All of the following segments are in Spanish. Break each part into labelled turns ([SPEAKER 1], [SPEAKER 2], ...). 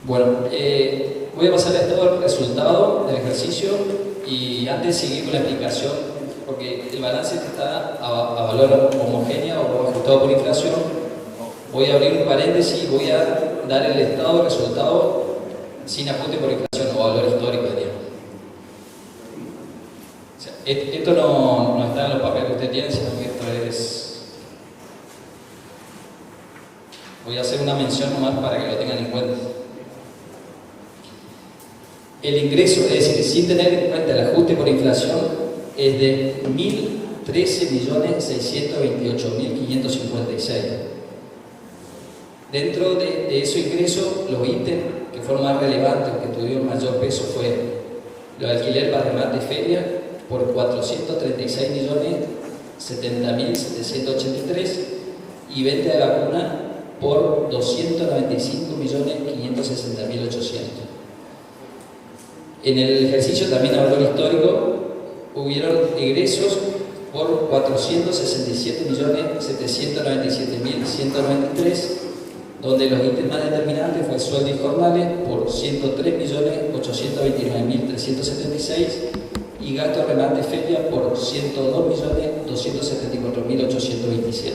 [SPEAKER 1] Bueno, voy a pasar a todo el resultado del ejercicio y antes de seguir con la explicación, porque el balance está a valor homogéneo o ajustado por inflación, voy a abrir un paréntesis y voy a dar el estado de resultado sin ajuste por inflación o valor histórico, diríamos. O sea, esto no está en los papeles que usted tiene, sino que esto es... Voy a hacer una mención nomás para que lo tengan en cuenta. El ingreso, es decir, sin tener en cuenta el ajuste por inflación, es de 1.013.628.556. Dentro de ese ingreso, los ítems que fueron más relevantes o que tuvieron mayor peso fue lo de alquiler para remate feria por 436.070.783 y venta de vacuna por 295.560.800. En el ejercicio también a valor histórico hubieron ingresos por 467.797.193, donde los ítems más determinantes fue sueldos y jornales por 103.829.376 y gasto de remate feria por 102.274.827.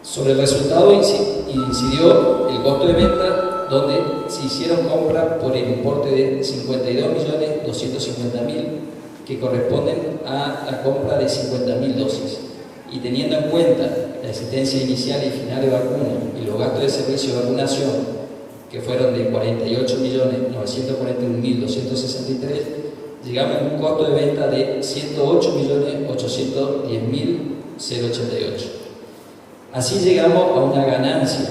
[SPEAKER 1] Sobre el resultado incidió el costo de venta, donde se hicieron compras por el importe de 52.250.000, que corresponden a la compra de 50.000 dosis. Y teniendo en cuenta la existencia inicial y final de vacuna y los gastos de servicio de vacunación, que fueron de 48.941.263, llegamos a un costo de venta de 108.810.088. Así llegamos a una ganancia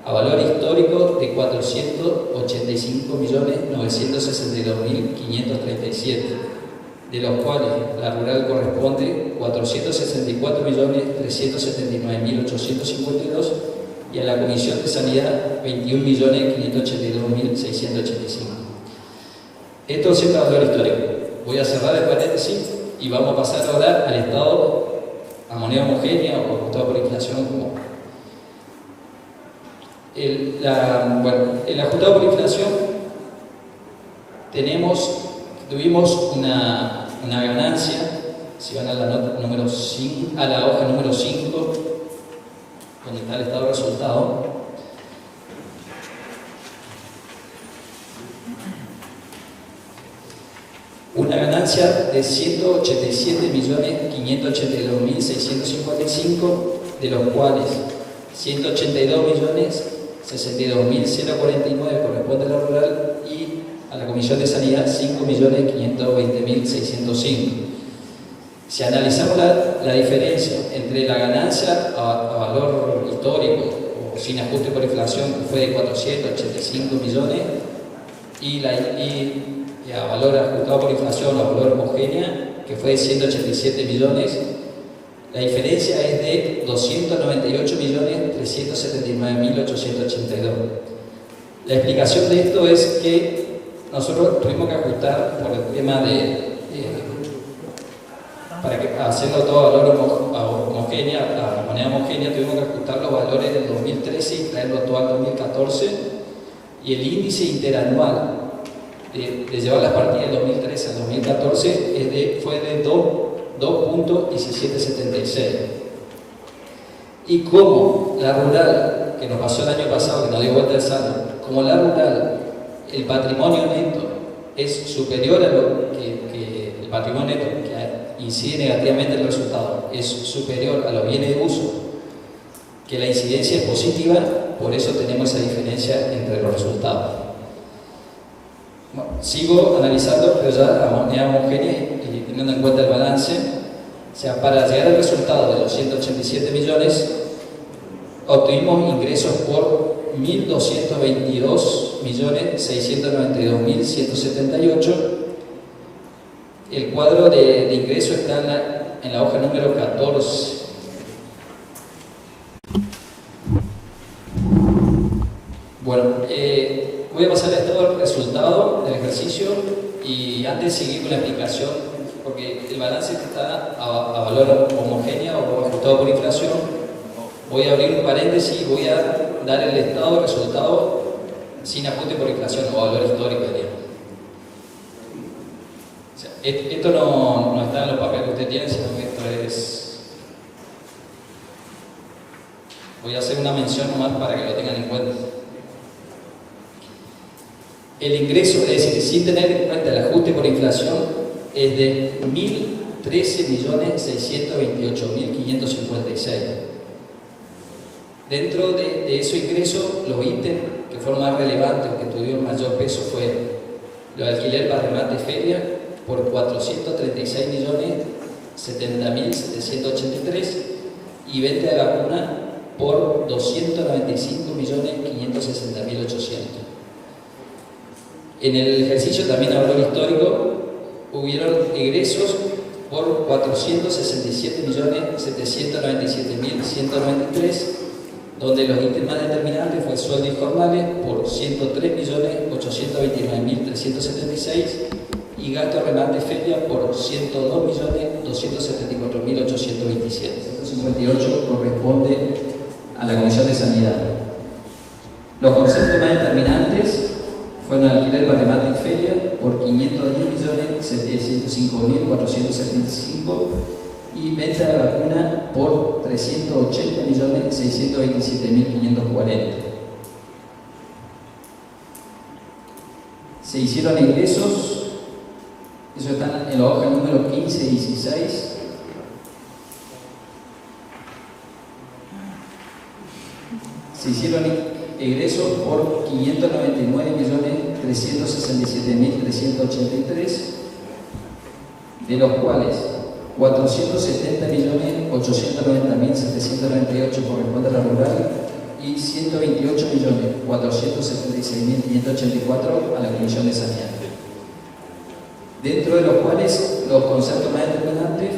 [SPEAKER 1] a valor histórico de 485.962.537, de los cuales la rural corresponde 464.379.852 y a la Comisión de Sanidad 21.582.685. Esto es el valor histórico. Voy a cerrar el paréntesis y vamos a pasar ahora al estado a moneda homogénea o ajustado por inflación como. El ajustado por inflación tuvimos una ganancia, si van a la nota número 5, a la hoja número 5, donde está el estado de resultado. Una ganancia de 187.582.655, de los cuales 182.062.049 corresponde a la rural y a la Comisión de Sanidad 5.520.605. Si analizamos la diferencia entre la ganancia a valor histórico o sin ajuste por inflación, que fue de 485 millones, y a valor ajustado por inflación o a valor homogénea, que fue de 187 millones, la diferencia es de 298.379.882. La explicación de esto es que nosotros tuvimos que ajustar por el tema para hacerlo todo a valor homogénea, a moneda homogénea, tuvimos que ajustar los valores del 2013 y traerlo todo al 2014, y el índice interanual de llevar las partidas del 2013 al 2014 fue de 2.1776. Y como la rural, que nos pasó el año pasado, que nos dio vuelta el saldo, como la rural, el patrimonio neto es superior a lo que el patrimonio neto que incide negativamente en el resultado, es superior a los bienes de uso, que la incidencia es positiva, por eso tenemos esa diferencia entre los resultados. Bueno, sigo analizando, pero ya a moneda homogénea y teniendo en cuenta el balance. O sea, para llegar al resultado de los 187 millones, obtuvimos ingresos por 1.222.692.178. El cuadro de ingreso está en la hoja número 14. Bueno, voy a pasar a todo el resultado del ejercicio y antes de seguir con la explicación, porque el balance está a valor homogéneo o ajustado por inflación, voy a abrir un paréntesis y voy a dar el estado de resultado sin ajuste por inflación o valor histórico, diría. O sea, esto no está en los papeles que usted tiene, sino que esto es... Voy a hacer una mención nomás para que lo tengan en cuenta. El ingreso, es decir, sin tener en cuenta el ajuste por inflación, es de 1.013.628.556. Dentro de ese ingreso, los ítems que fueron más relevantes, que tuvieron mayor peso, fue lo de alquiler para remate feria por 436.070.783 y venta de vacuna por 295.560.800. En el ejercicio también a valor histórico hubieron egresos por 467.797.193, donde los ítems más determinantes fue sueldos y jornales por 103.829.376 y gasto de remate feria por 102.274.827. 158 corresponde a la Comisión de Sanidad. Los conceptos más determinantes fueron alquiler para remate y feria por 510.705.475 y venta de vacuna por 380.627.540. Se hicieron ingresos, eso está en la hoja número 15 y 16. Se hicieron egresos por 599.367.383, de los cuales 470.890.798 corresponde a la rural y 128.476.584 a la Comisión de Sanidad. Dentro de los cuales los conceptos más determinantes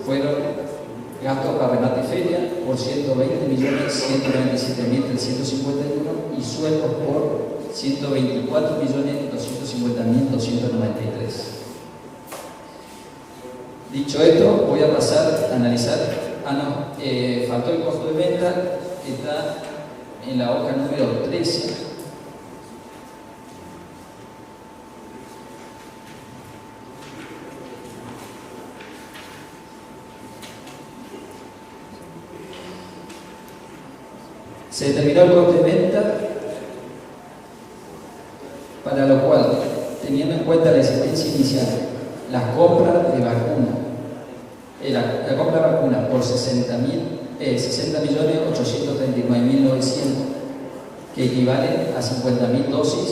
[SPEAKER 1] fueron gastos para remate y feria por 120.197.351 y sueldos por 124.250.293. Dicho esto, voy a pasar a analizar. Faltó el costo de venta, está en la hoja número 13. Se determinó el costo de venta, para lo cual, teniendo en cuenta la existencia inicial, las compras de vacuna, la compra de vacuna por 60.839.900, que equivalen a 50.000 dosis,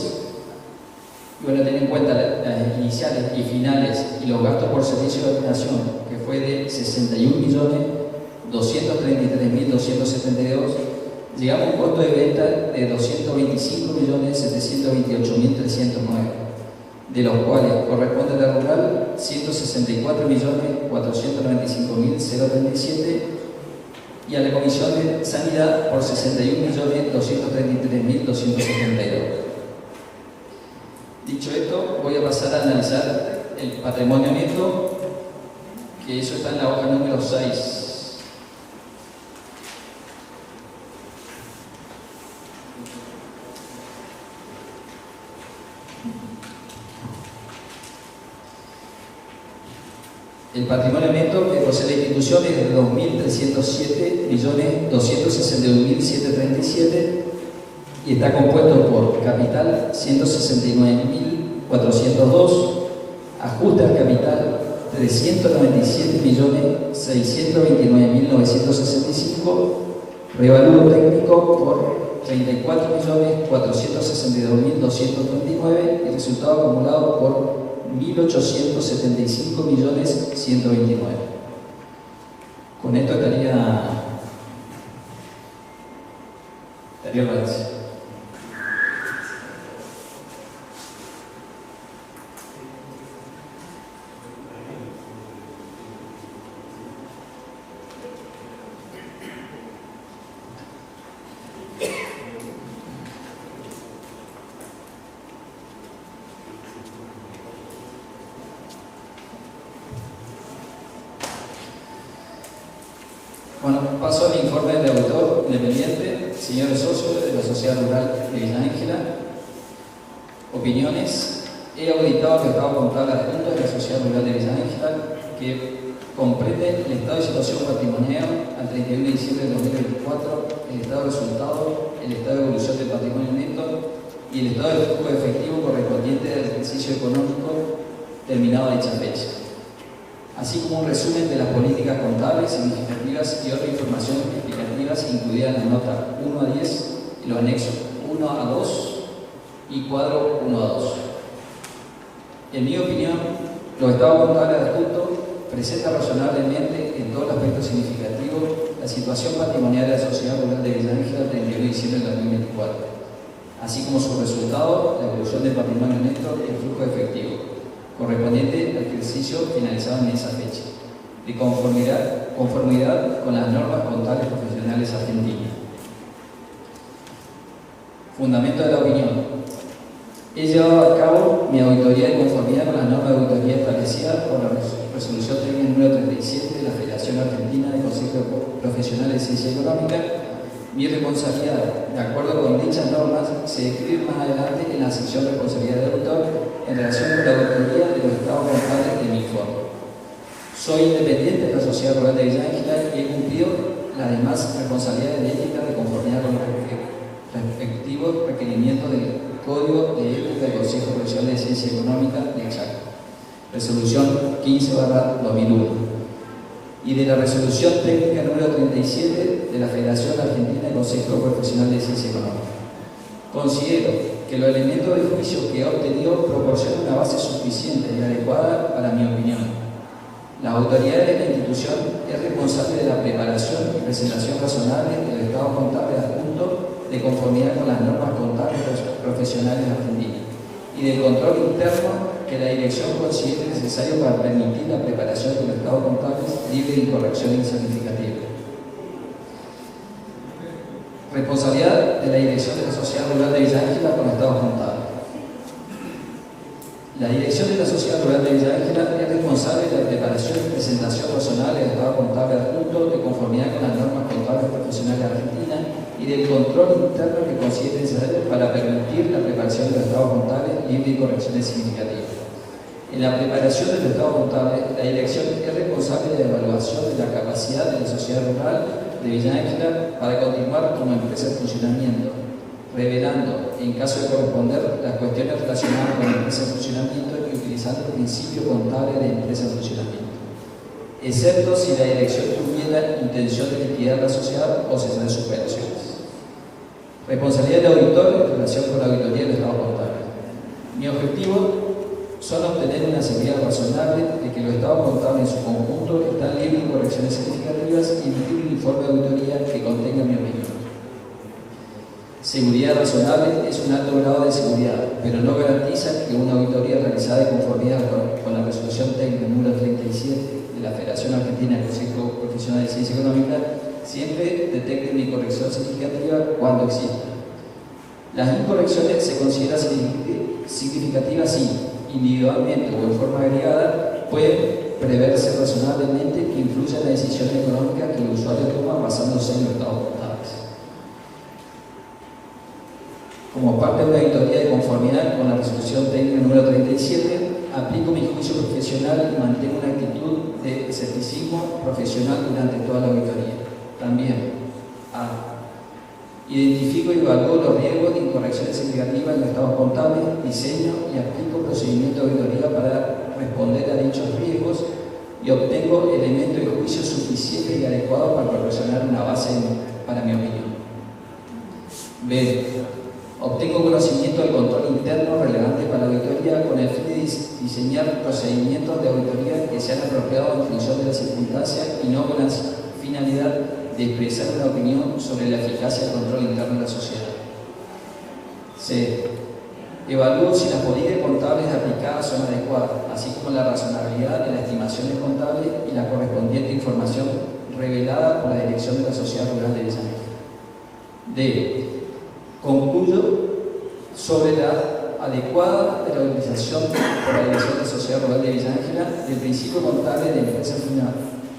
[SPEAKER 1] y bueno, tener en cuenta las iniciales y finales y los gastos por servicio de vacunación, que fue de 61.233.272, llegamos a un costo de venta de 225.728.309, de los cuales corresponde a la rural 164.495.037 y a la Comisión de Sanidad por 61.233.272. Dicho esto, voy a pasar a analizar el patrimonio neto, que eso está en la hoja número 6. El patrimonio neto que posee la institución es de 2.307.261.737 y está compuesto por capital 169.402, ajuste al capital 397.629.965, revalúo técnico por 34.462.239 y resultado acumulado por 1.875.129. Con esto estaría balance. Bueno, paso al informe del auditor independiente, señores socios de la Sociedad Rural de Villa Ángela. Opiniones. He auditado el estado contable adjunto de la Sociedad Rural de Villa Ángela, que comprende el estado de situación patrimonial al 31 de diciembre de 2024, el estado de resultado, el estado de evolución del patrimonio neto y el estado de flujo efectivo correspondiente al ejercicio económico terminado a dicha fecha, así como un resumen de las políticas contables significativas y otra información explicativas incluida en la nota 1 a 10 y los anexos 1 a 2 y cuadro 1 a 2. En mi opinión, los estados contables adjuntos presenta razonablemente en todos los aspectos significativos la situación patrimonial de la Sociedad Rural de Villa Ángela el 31 de diciembre de 2024, así como su resultado, la evolución del patrimonio neto y el flujo efectivo, correspondiente al ejercicio finalizado en esa fecha, de conformidad con las normas contables profesionales argentinas. Fundamento de la opinión. He llevado a cabo mi auditoría de conformidad con las normas de auditoría establecidas por la Resolución Técnica número 37 de la Federación Argentina de Consejos Profesionales de Ciencia Económica. Mi responsabilidad, de acuerdo con dichas normas, se describe más adelante en la sección de responsabilidad de autor en relación con la auditoría de los estados contables de mi informe. Soy independiente de la Sociedad Rural de Villa Ángela y he cumplido las demás responsabilidades de ética de conformidad con los respectivos requerimientos del Código de Ética del Consejo Profesional de Ciencia Económica de Chaco, Resolución 15/2001, y de la Resolución Técnica número 37 de la Federación Argentina de Consejo Profesional de Ciencia Económica. Considero que los elementos de juicio que he obtenido proporcionan una base suficiente y adecuada para mi opinión. La autoridad de la institución es responsable de la preparación y presentación razonable del estado contable adjunto de conformidad con las normas contables profesionales argentinas y del control interno que la dirección considere necesario para permitir la preparación de los estados contables libre de incorrecciones significativas. Responsabilidad de la dirección de la Sociedad Rural de Villa Ángela con estados contables. La dirección de la Sociedad Rural de Villa Ángela es responsable de la preparación y presentación razonable del estado contable adjunto de conformidad con las normas contables profesionales argentinas y del control interno que considere necesario para permitir la preparación de los estados contables libre de correcciones significativas. En la preparación de los estados contables, la dirección es responsable de la evaluación de la capacidad de la Sociedad Rural de Villa Ángela para continuar como empresa en funcionamiento, revelando, en caso de corresponder, las cuestiones relacionadas con la empresa en funcionamiento y utilizando el principio contable de empresa en funcionamiento, excepto si la dirección tuviera intención de liquidar la sociedad o cesar sus operaciones. Responsabilidad del auditor en relación con la auditoría del estado contable. Mi objetivo son obtener una seguridad razonable de que los estados contables en su conjunto están libres de correcciones significativas y emitir un informe de auditoría que contenga mi opinión. Seguridad razonable es un alto grado de seguridad, pero no garantiza que una auditoría realizada de conformidad con la Resolución Técnica número 37 de la Federación Argentina del Consejo Profesional de Ciencia Económica siempre detecte una incorrección significativa cuando exista. Las incorrecciones se consideran significativas si, individualmente o en forma agregada, pueden preverse razonablemente que influya en la decisión económica que el usuario toma basándose en los estados contables. Como parte de una auditoría de conformidad con la Resolución Técnica número 37, aplico mi juicio profesional y mantengo una actitud de escepticismo profesional durante toda la auditoría. También, identifico y evalúo los riesgos de incorrecciones significativas en los estados contables, diseño y aplico procedimientos de auditoría para responder a dichos riesgos y obtengo elementos de juicio suficientes y adecuados para proporcionar una base para mi opinión. B. Obtengo conocimiento del control interno relevante para la auditoría con el fin de diseñar procedimientos de auditoría que sean apropiados en función de las circunstancias y no con la finalidad de expresar una opinión sobre la eficacia del control interno de la sociedad. C. Evalúo si las políticas contables aplicadas son adecuadas, así como la razonabilidad de las estimaciones contables y la correspondiente información revelada por la dirección de la Sociedad Rural de Villa Ángela. D. Concluyo sobre la adecuada de la utilización por la dirección de la Sociedad Rural de Villa Ángela del principio contable de empresa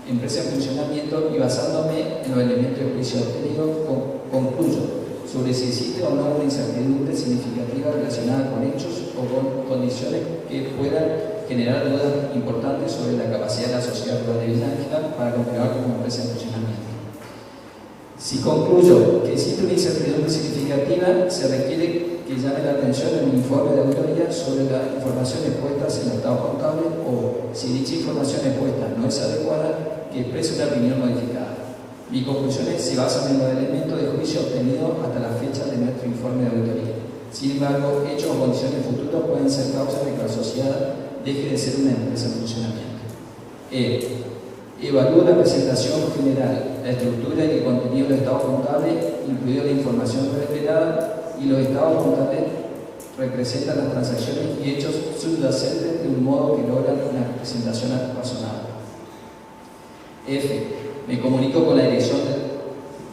[SPEAKER 1] en funcionamiento y basándome en los elementos de juicio obtenidos, concluyo sobre si existe o no una incertidumbre significativa relacionada con hechos o con condiciones que puedan generar dudas importantes sobre la capacidad de la sociedad rural de Villa Ángela para continuar como empresa en funcionamiento. Si concluyo que existe una incertidumbre significativa, se requiere que llame la atención en un informe de auditoría sobre la información expuesta en el estado contable o, si dicha información expuesta no es adecuada, que exprese una opinión modificada. Mis conclusiones se basan en los elementos de juicio obtenidos hasta la fecha de nuestro informe de auditoría. Sin embargo, hechos o condiciones futuras pueden ser causas de que la sociedad deje de ser una empresa en funcionamiento. Evalúa la presentación general, la estructura y el contenido del estado contable, incluida la información revelada, y los estados contables representan las transacciones y hechos subyacentes de un modo que logran una representación razonable. F. Me comunico con la dirección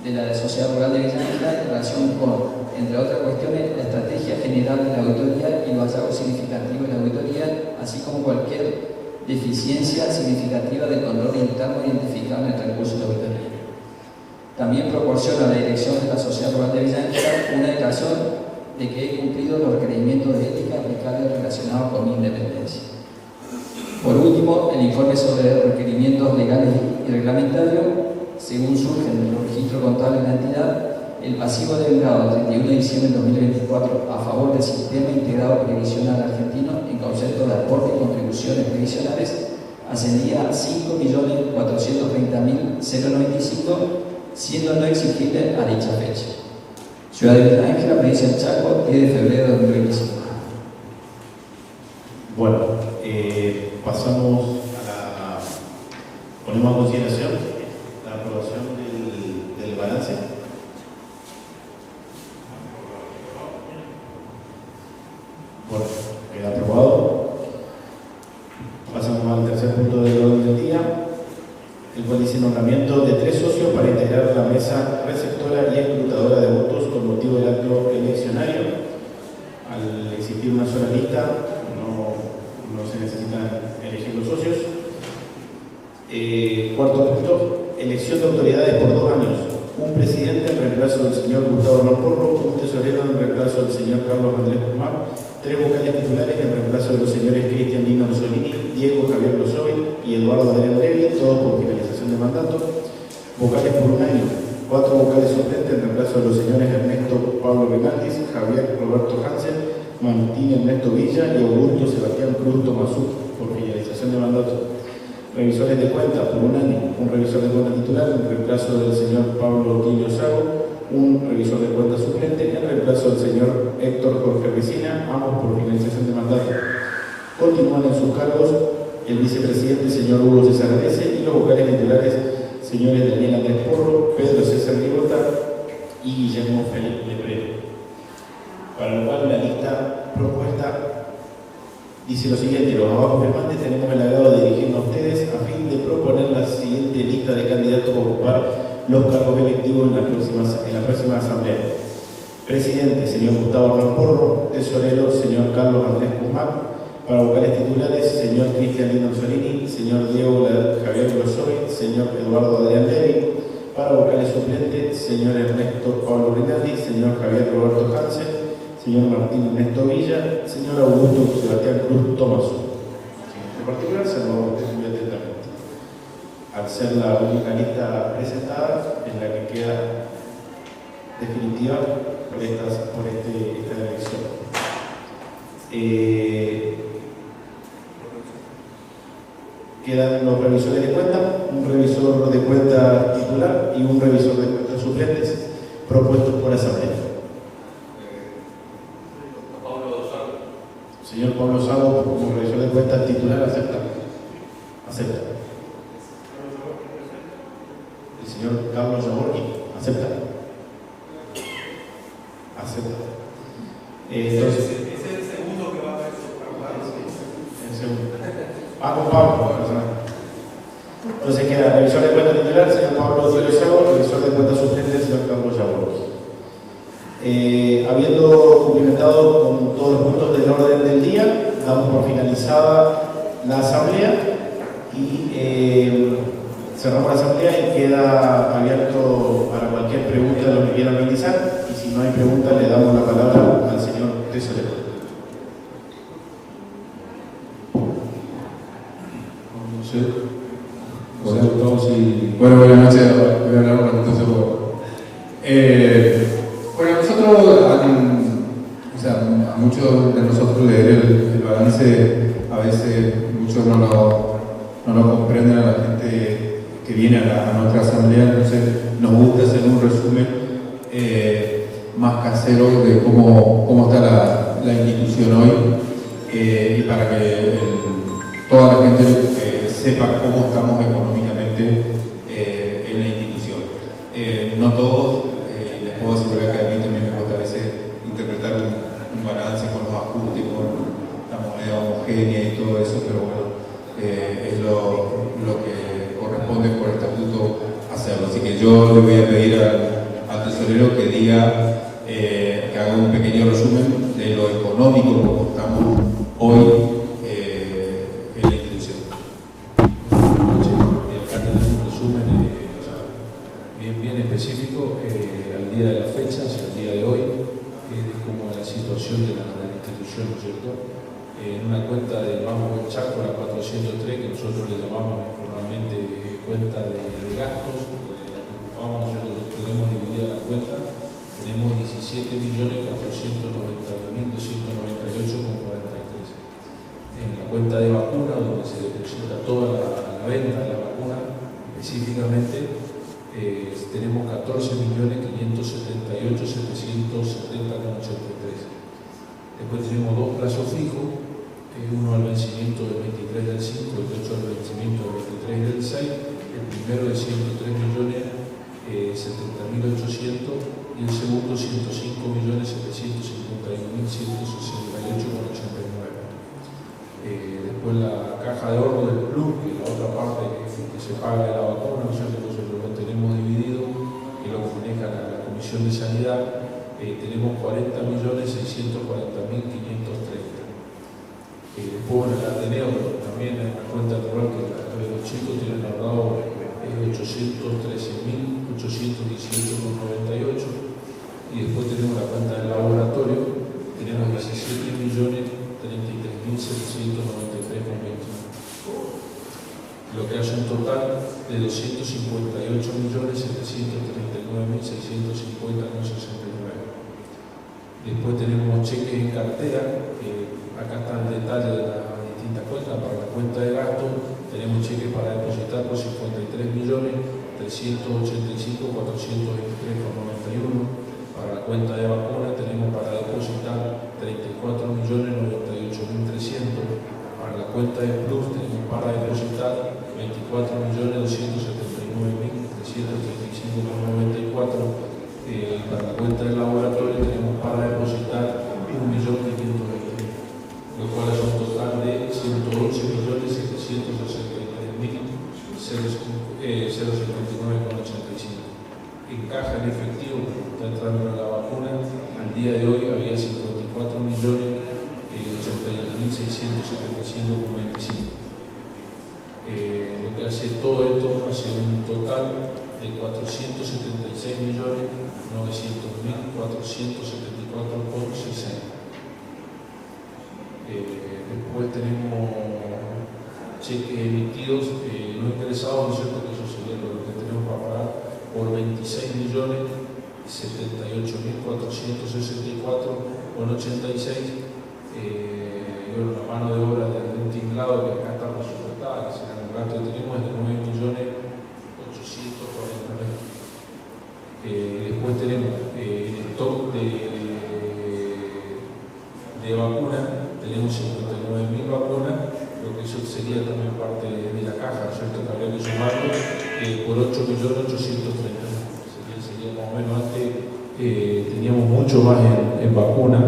[SPEAKER 1] de la Sociedad Rural de Villa Ángela en relación con, entre otras cuestiones, la estrategia general de la auditoría y los hallazgos significativos de la auditoría, así como cualquier deficiencia significativa del control interno identificado en el transcurso de la auditoría. También proporciona a la dirección de la Sociedad Rural de Villa Ángela una declaración de que he cumplido los requerimientos de ética aplicables relacionados con mi independencia. Por último, el informe sobre requerimientos legales y reglamentarios, según surgen de los registros contables de la entidad, el pasivo devengado el 31 de diciembre de 2024 a favor del Sistema Integrado Previsional Argentino en concepto de aporte y contribuciones previsionales ascendía a 5.430.095, siendo no exigible a dicha fecha. Ciudad de Villa Ángela, provincia del Chaco, 10 de febrero de 2025.
[SPEAKER 2] Bueno, pasamos a la... ponemos a consideración la aprobación del balance. Bueno, queda aprobado. Pasamos al tercer punto del orden del día, el cual dice nombramiento de 3 socios para integrar la mesa receptora y escrutadora de votos con motivo del acto eleccionario. Al existir una sola lista, no se necesitan elegir los socios. Cuarto punto, elección de autoridades por 2 años. Un presidente en reemplazo del señor Gustavo Hernán Porro, un tesorero en reemplazo del señor Carlos Andrés Guzmán, 3 vocales titulares en reemplazo de los señores Cristian Lino Mussolini, Diego Javier Lozoy y Eduardo Adrián Levi, todos por finalización de mandato. Vocales por 1 año, 4 vocales suplentes en reemplazo de los señores Ernesto Pablo Renaldis, Javier Roberto Hansen, Martín Ernesto Villa y Augusto Sebastián Cruz Tomasú, por finalización de mandato. Revisores de cuentas por 1 año, un revisor de cuentas titular en reemplazo del señor Pablo Quillo Sago, un revisor de cuentas suplente en reemplazo del señor Héctor Jorge Resina, ambos por finalización de mandato. Continúan en sus cargos el vicepresidente señor Hugo César Arese y los vocales titulares señores Daniel Andrés Porro, Pedro César Ribota y Guillermo Felipe Lebrero. Para lo cual la lista propuesta dice lo siguiente: los abajo firmantes tenemos el agrado de dirigirnos a ustedes a fin de proponer la siguiente lista de candidatos a ocupar los cargos electivos en la próxima asamblea. Presidente, señor Gustavo Hernán Porro. Tesorero, señor Carlos Andrés Guzmán. Para vocales titulares, señor Cristian Lino Mussolini, señor Diego Javier Lozoy, señor Eduardo Adrián Levi. Para vocales suplentes, señor Ernesto Pablo Rinaldi, señor Javier Roberto Hansen, señor Martín Ernesto Villa, señor Augusto Sebastián Cruz Tomasú. En particular, se lo muy atentamente. Al ser la única lista presentada, en la que queda definitiva por esta elección. Quedan los revisores de cuentas, un revisor de cuentas titular y un revisor de cuentas suplentes propuestos por asamblea. Señor Pablo Sago, como revisor de cuentas titular, acepta. Acepta. El señor Carlos Yaborni, acepta. Acepta. Entonces,
[SPEAKER 3] es el segundo que va a haber.
[SPEAKER 2] El segundo. Con Pablo. Entonces queda revisor de cuentas titular, señor Pablo Sago, revisor de cuentas suplente, señor Carlos Yaborni. Habiendo cumplimentado con todos los puntos del orden del día, damos por finalizada la asamblea y cerramos la asamblea y queda abierto para cualquier pregunta de lo que quieran realizar. Y si no no hay pregunta, le damos la palabra al señor tesorero.
[SPEAKER 4] Hola a todos y bueno, buenas noches. Voy a hablar un ratito solo. Bueno, nosotros, o sea, a muchos de nosotros leer el balance, a veces muchos no lo comprenden, a la gente que viene a nuestra asamblea, entonces nos gusta hacer un resumen más casero de cómo está la institución hoy y para que toda la gente sepa cómo estamos económicamente en la institución. No todos, les puedo asegurar que a mí también me cuesta a veces interpretar un balance con los ajustes, con la moneda homogénea y todo eso, pero bueno, es lo que corresponde por estatuto hacerlo. Así que yo le voy a pedir al tesorero que diga, que haga un pequeño resumen de lo económico como estamos hoy en la institución.
[SPEAKER 5] Acá tenemos un resumen bien específico al día de la fecha, hacia el día de hoy, de cómo la situación de la institución, ¿no es cierto? En una cuenta del Banco del Chaco, la 403, que nosotros le llamamos formalmente cuenta de gastos, nosotros tenemos dividida la cuenta, tenemos 17.490.298,43. En la cuenta de vacuna, donde se deposita toda la venta de la vacuna, específicamente, tenemos 14.578.770,83. Después tenemos dos plazos fijos, uno al vencimiento del 23 del 5 y el otro al vencimiento del 23 del 6. El primero de 103.070.800 y el segundo 105.751.168,89. Después la caja de ahorro del plus, que es la otra parte que se paga de la vacuna, nosotros lo tenemos dividido, que lo maneja la Comisión de Sanidad, tenemos 40.640.530. Después, bueno, el Ateneo, también en la cuenta rural que los chicos tienen ahorrado 813.818,98. Y después tenemos la cuenta del laboratorio, tenemos 17.393,21. Lo que hace un total de 258.739.650,69. Después tenemos cheques en cartera, acá está el detalle de las distintas cuentas. Para la cuenta de gastos tenemos cheques para depositar por 53.385.423,91. Para la cuenta de vacuna tenemos para depositar 34.098.300. Para la cuenta de plus tenemos para depositar 24.279.335,94. Para la cuenta del laboratorio tenemos para depositar 1.520.000, lo cual es un total de 111.763.059,85. En caja en efectivo, como está entrando la vacuna, al día de hoy había 54.081.675,25. Lo que hace todo esto hace un total de 476.900.474,60. Después tenemos cheques emitidos no ingresados, ¿no es cierto? Que eso sería lo que tenemos para pagar por 26.788.464,86. Y bueno, la mano de obra de un tinglado que acá está presupuestada, que será un gasto que tenemos es de 9.840.000. Después tenemos el stock de vacunas, tenemos 59.000 vacunas, lo que eso sería también parte de la caja, ¿cierto? Que habría que sumarlo por 8.830.000. Sería más o menos antes, teníamos mucho más en vacunas,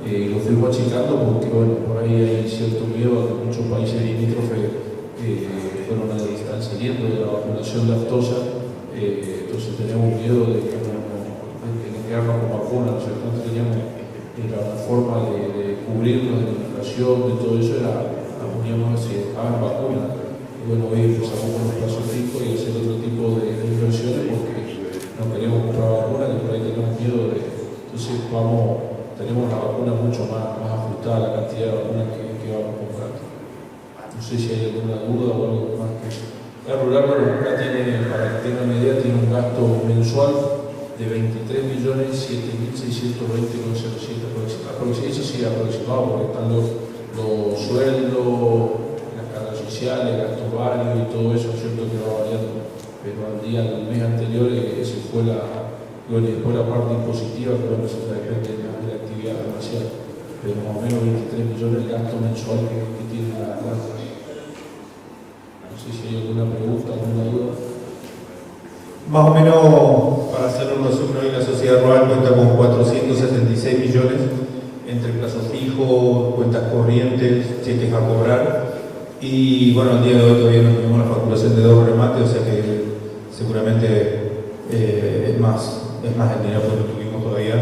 [SPEAKER 5] lo fuimos achicando porque bueno, por ahí hay cierto miedo a que muchos países limítrofes están saliendo de la vacunación lactosa, entonces tenemos miedo de quedarnos con vacunas, ¿no es cierto? Entonces teníamos la forma de cubrirnos de la inflación, de todo eso, la poníamos si estaban vacunas. Y bueno, hoy empezamos con los plazos fijos y hacer otro tipo de inversiones porque no queremos comprar vacunas, que por ahí tenemos miedo de entonces tenemos la vacuna mucho más ajustada a la cantidad de vacunas que vamos a comprar. No sé si hay alguna duda o algo más. La rural tiene, para que tengan una idea, tiene un gasto mensual de 23.007.620,07, eso sí aproximado, porque están los sueldos, las cargas sociales, gastos varios y todo eso, es cierto que va variando, pero al mes anterior ese fue después la parte impositiva, que bueno, eso depende de la actividad comercial, pero más o menos 23 millones el gasto mensual que tiene la planta. No sé si hay alguna pregunta, alguna duda.
[SPEAKER 4] Más o menos, para hacer un resumen, hoy la sociedad rural cuenta con 476 millones entre plazos fijos, cuentas corrientes, cheques a cobrar. Y bueno, al día de hoy todavía no tenemos la facturación de 2 remates, o sea que seguramente es más el dinero que no tuvimos todavía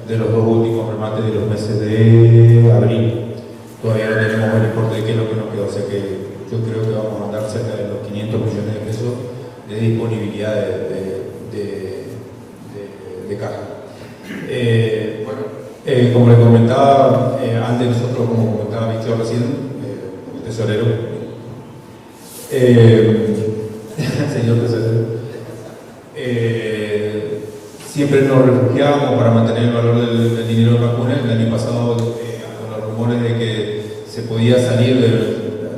[SPEAKER 4] de los 2 últimos remates de los meses de abril. Todavía no tenemos el importe de qué es lo que nos quedó, o sea que yo creo que vamos a andar cerca de los 500 millones de pesos de disponibilidad de caja. Como le comentaba, antes nosotros, como comentaba Víctor recién, el tesorero, señor tesorero, siempre nos refugiábamos para mantener el valor del dinero de vacunas. El año pasado, con los rumores de que se podía salir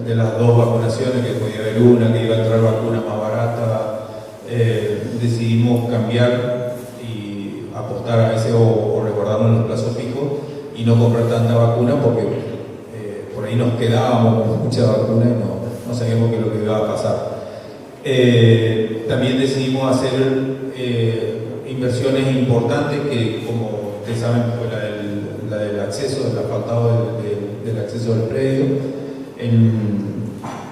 [SPEAKER 4] de las 2 vacunaciones, que podía haber una, que iba a entrar vacuna más barata, decidimos cambiar y apostar a ese o resguardarnos en los plazos fijos y no comprar tanta vacuna, porque por ahí nos quedábamos con mucha vacuna y no sabíamos qué es lo que iba a pasar. También decidimos hacer inversiones importantes que, como ustedes saben, fue la del acceso, el asfaltado del acceso del predio,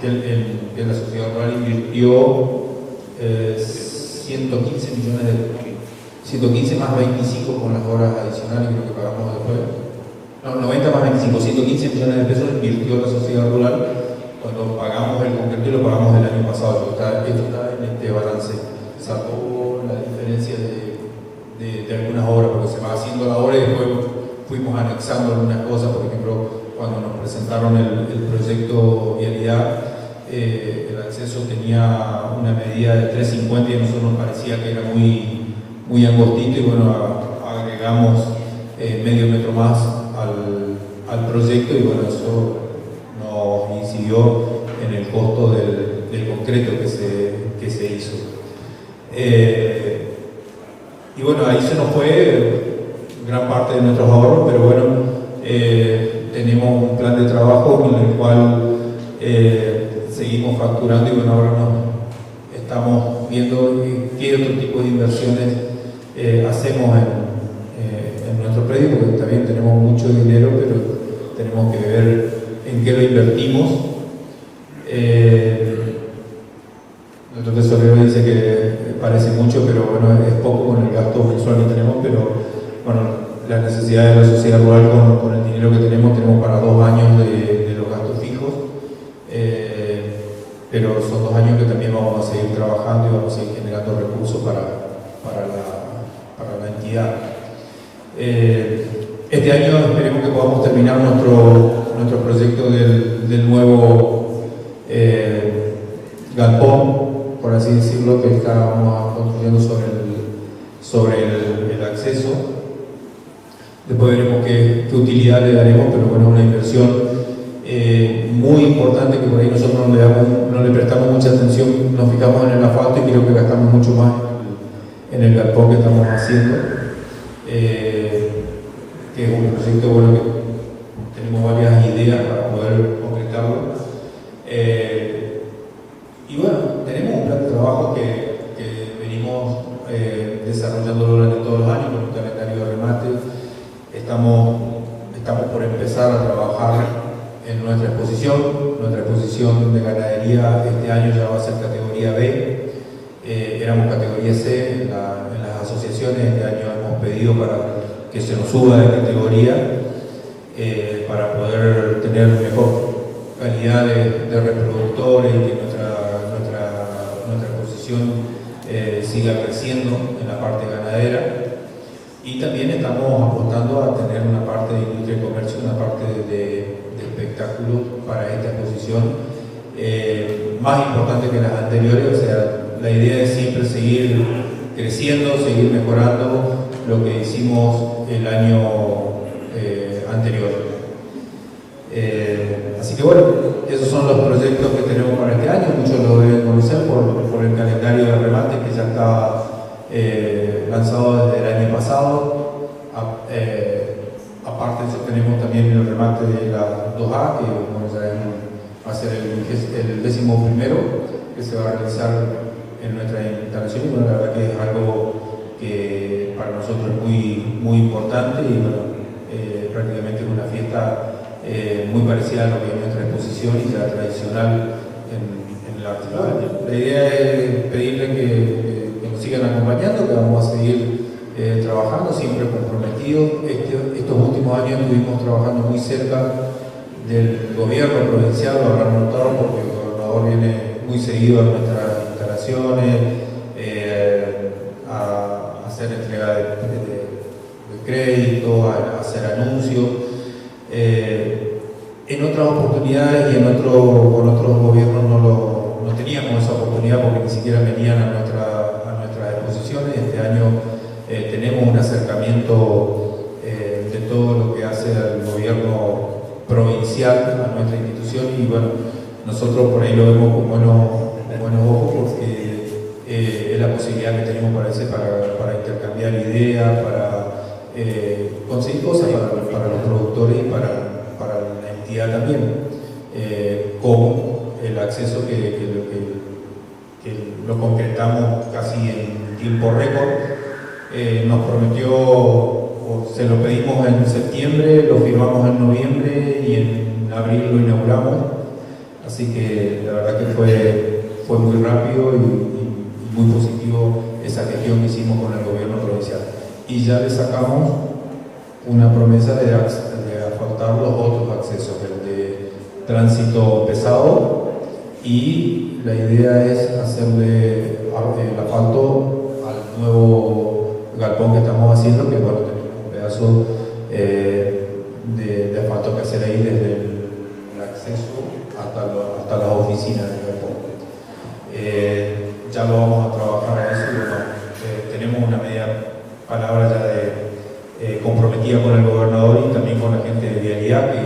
[SPEAKER 4] que la sociedad rural invirtió 115 millones 115 más 25 con las horas adicionales, creo que pagamos después. No, 90 más 25, 115 millones de pesos invirtió la sociedad rural cuando pagamos el concreto y lo pagamos el año pasado. Esto está en este balance, salvo la diferencia de algunas obras, porque se va haciendo la obra y después fuimos anexando algunas cosas. Por ejemplo, cuando nos presentaron el proyecto vialidad, el acceso tenía una medida de 350 y a nosotros nos parecía que era muy angostito, y bueno, agregamos medio metro más al proyecto, y bueno, eso nos incidió en el costo del concreto que se hizo. Y bueno, ahí se nos fue gran parte de nuestros ahorros, pero bueno, tenemos un plan de trabajo con el cual seguimos facturando, y bueno, ahora estamos viendo qué otro tipo de inversiones hacemos en nuestro predio, porque también tenemos mucho dinero, pero tenemos que ver en qué lo invertimos. Nuestro tesorero dice que parece mucho, pero bueno, es poco con el gasto mensual que tenemos, pero bueno, las necesidades de la sociedad rural con el dinero que tenemos para 2 años de los gastos fijos, pero son 2 años que también vamos a seguir trabajando y vamos a seguir generando recursos para la entidad. Este año esperemos que podamos terminar nuestro proyecto del nuevo galpón, por así decirlo, que estábamos construyendo sobre el acceso. Después veremos qué utilidad le daremos, pero bueno, una inversión muy importante que por ahí nosotros no le prestamos mucha atención, nos fijamos en el asfalto y creo que gastamos mucho más en el galpón que estamos haciendo, que es un proyecto bueno que tenemos varias ideas para poder concretarlo. Y bueno, tenemos un plan de trabajo que venimos desarrollándolo durante todos los años con un calendario de remate. Estamos por empezar a trabajar en nuestra exposición de ganadería. Este año ya va a ser categoría B, éramos categoría C en las asociaciones. Este año hemos pedido para que se nos suba de categoría para poder tener mejor calidad de reproductores y que nuestra exposición siga creciendo en la parte ganadera. Y Y también estamos apostando a tener una parte de industria y comercio, una parte de espectáculos para esta exposición, más importante que las anteriores. O sea, la idea es siempre seguir creciendo, seguir mejorando lo que hicimos el año anterior. Así que bueno, esos son los proyectos que tenemos para este año. Muchos lo deben conocer por el calendario de remate que ya está lanzado desde el año pasado. Aparte de eso, tenemos también el remate de la 2A, que bueno, ya va a ser el 11º que se va a realizar en nuestra instalación. Y bueno, la verdad que es algo que para nosotros es muy importante, y bueno, prácticamente es una fiesta muy parecida a lo que es nuestra exposición y ya tradicional en el arte. La idea es pedirle que nos sigan acompañando, que vamos a seguir trabajando, siempre comprometidos. Estos últimos años estuvimos trabajando muy cerca del gobierno provincial, lo habrán notado porque el gobernador viene muy seguido a nuestras instalaciones, a hacer entrega de crédito, a hacer anuncios. En otras oportunidades y con otros gobiernos no teníamos esa oportunidad porque ni siquiera venían a nuestras exposiciones. Este año tenemos un acercamiento de todo lo que hace el gobierno provincial a nuestra institución, y bueno, nosotros por ahí lo vemos con buenos ojos porque es la posibilidad que tenemos para intercambiar ideas, para conseguir cosas para los productores y para la entidad también, como el acceso que lo concretamos casi en tiempo récord. Nos prometió, o se lo pedimos en septiembre, lo firmamos en noviembre y en abril lo inauguramos, así que la verdad que fue muy rápido y muy positivo esa gestión que hicimos con el gobierno provincial. Y ya le sacamos una promesa de asfaltar los otros accesos, el de tránsito pesado, y la idea es hacerle el asfalto al nuevo galpón que estamos haciendo, que bueno, tenemos un pedazo de asfalto que hacer ahí desde el acceso hasta las oficinas del galpón. Ya lo vamos a trabajar a eso, y bueno, tenemos una media palabra ya comprometida con el gobernador y también con la gente de Vialidad, que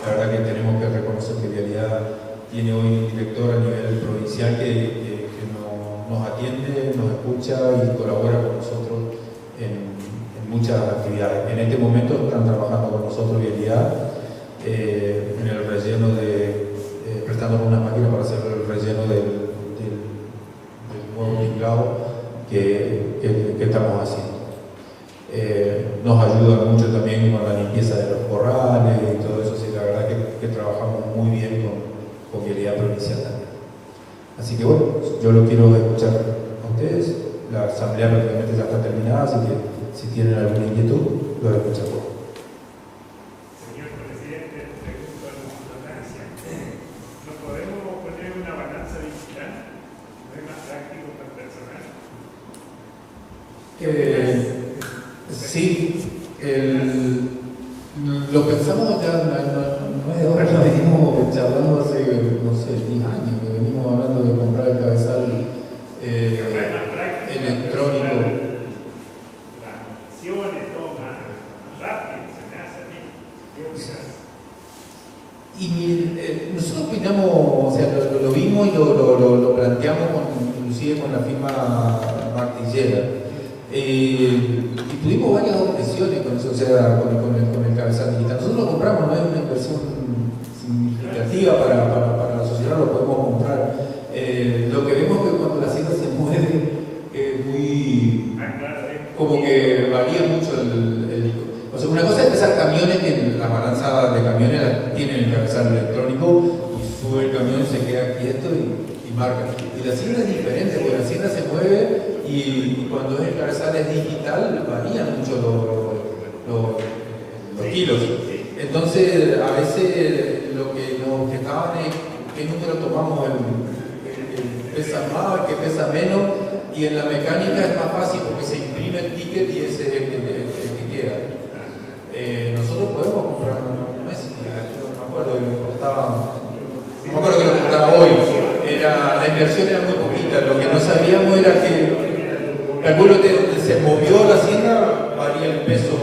[SPEAKER 4] la verdad que tenemos que reconocer que Vialidad tiene hoy un director a nivel provincial que nos atiende, nos escucha y colabora con nosotros en muchas actividades. En este momento están trabajando con nosotros Vialidad en el relleno prestándonos unas máquinas para hacer el relleno del nuevo tinglado que estamos haciendo. Nos ayuda mucho también con la limpieza de los corrales y todo eso, sí, la verdad que trabajamos muy bien con Vialidad provincial también. Así que bueno, yo lo quiero escuchar a ustedes. La asamblea prácticamente ya está terminada, así que si tienen alguna inquietud, lo escuchamos.
[SPEAKER 3] Señor presidente, pregunto a la importancia. ¿No podemos poner una balanza digital? ¿No es más práctico para el personal?
[SPEAKER 4] Sí, lo pensamos ya, no es de ahora, lo venimos charlando hace, no sé, 10 años, que venimos hablando de comprar el cabezal electrónico.
[SPEAKER 3] Las acciones, todo más rápido, se me hace a mí. ¿Qué opinas?
[SPEAKER 4] Y nosotros opinamos, o sea, lo vimos y lo planteamos inclusive con la firma martillera. Y tuvimos varias objeciones con eso, o sea, con el cabezal digital. Nosotros lo compramos, no es una inversión significativa para la sociedad, lo podemos comprar. Lo que vemos es que cuando la hacienda se mueve es muy... como que varía mucho o sea, una cosa es pesar camiones, que la balanza de camiones tienen el cabezal electrónico y sube el camión, se queda quieto y marca. Y la hacienda es diferente, porque la hacienda se mueve y cuando el cabezal es digital varían mucho los kilos. Entonces, a veces lo que nos objetaban es qué número tomamos, el pesa más, el que pesa menos, y en la mecánica es más fácil porque se imprime el ticket y ese es nosotros podemos comprar un mes, yo no me acuerdo que me costaba, no me acuerdo que lo compraba hoy, la inversión era muy poquita, lo que no sabíamos era que, calculo que donde se movió la hacienda valía el peso,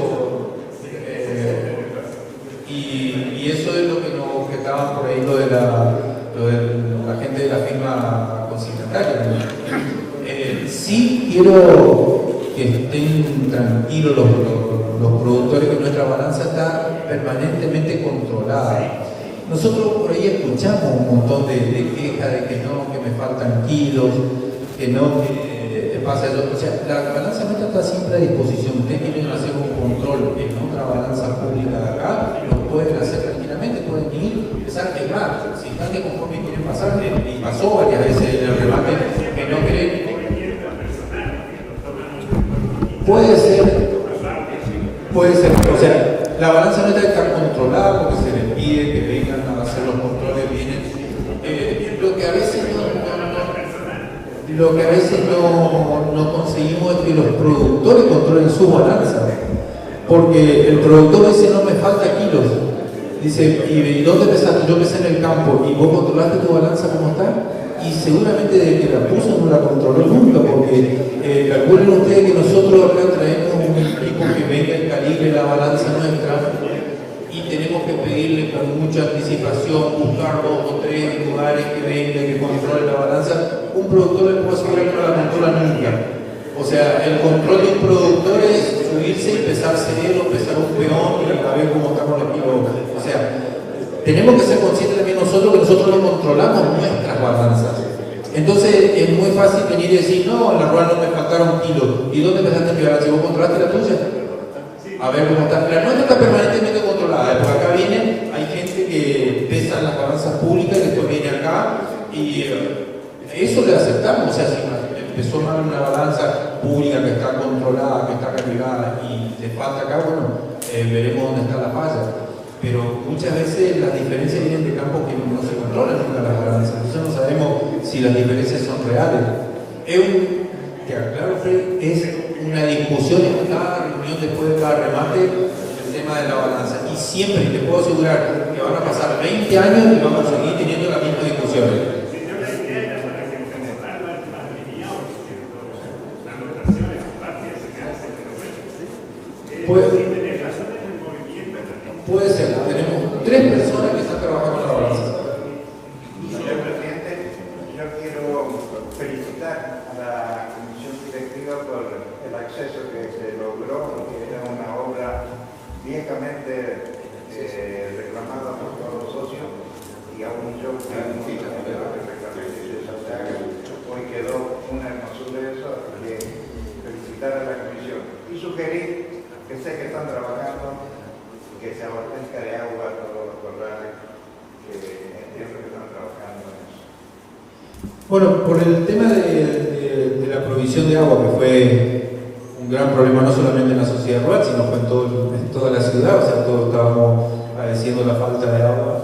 [SPEAKER 4] y eso es lo que nos objetaban por ahí, lo de la gente de la firma consignataria. Sí quiero que estén tranquilos los productores, que nuestra balanza está permanentemente controlada. Nosotros por ahí escuchamos un montón de quejas de que no, que me faltan kilos, que no, que pasa eso. O sea, la balanza nuestra está siempre a disposición. Ustedes quieren hacer un control en otra balanza pública de acá, lo pueden hacer tranquilamente, pueden ir, empezar a quemar. Si están de conforme y quieren pasar, y pasó varias veces en el remate, que no creen. Puede ser, o sea, la balanza nuestra está controlada porque se les pide que vengan a hacer los controles, vienen. Lo que a veces no conseguimos es que los productores controlen su balanza, porque el productor dice no me falta kilos, dice, ¿y dónde pesaste? Yo pesé en el campo, ¿y vos controlaste tu balanza cómo está? Y seguramente desde que la puso no la controló nunca, porque calculen ustedes que nosotros acá traemos un equipo que venga el calibre de la balanza nuestra y tenemos que pedirle con mucha anticipación, buscar 2 o 3 lugares que venga, que controle la balanza. Un productor le puede asegurar que no la controla nunca. O sea, el control de un productor es subirse y pesarse él o pesar un peón y a ver cómo está con los kilos. O sea, tenemos que ser conscientes también nosotros que nosotros no controlamos nuestras balanzas. Entonces es muy fácil venir y decir, no, en la rueda no me faltaron kilos. ¿Y dónde pesaste mi balanza? ¿Vos controlaste la tuya? A ver cómo está. La nuestra está permanentemente controlada, porque acá vienen, hay gente que pesa las balanzas públicas y después viene acá y eso le aceptamos. O sea, si empezó mal una balanza pública que está controlada, que está calculada y le falta acá, bueno, veremos dónde está la falla. Pero muchas veces las diferencias vienen de campos que no se controlan nunca las balanzas, entonces no sabemos si las diferencias son reales. Te aclaro, Fred, es una discusión en cada reunión después de cada remate el tema de la balanza, y siempre te puedo asegurar que van a pasar 20 años y vamos a seguir teniendo las mismas discusiones. Puede ser, tenemos 3 personas que están trabajando en la balanza.
[SPEAKER 6] Señor presidente, yo quiero felicitar a la comisión directiva por el acceso que se logró, que era una obra viejamente reclamada por todos los socios, y aún yo que hoy quedó una hermosura de eso, de felicitar a la comisión y sugerir que sé que están trabajando, que se abastezca de agua a todos los corrales, que entiendo que están trabajando en eso.
[SPEAKER 4] Bueno, por el tema de la provisión de agua, que fue un gran problema no solamente en la sociedad rural, sino fue en toda la ciudad, o sea, todos estábamos padeciendo la falta de agua.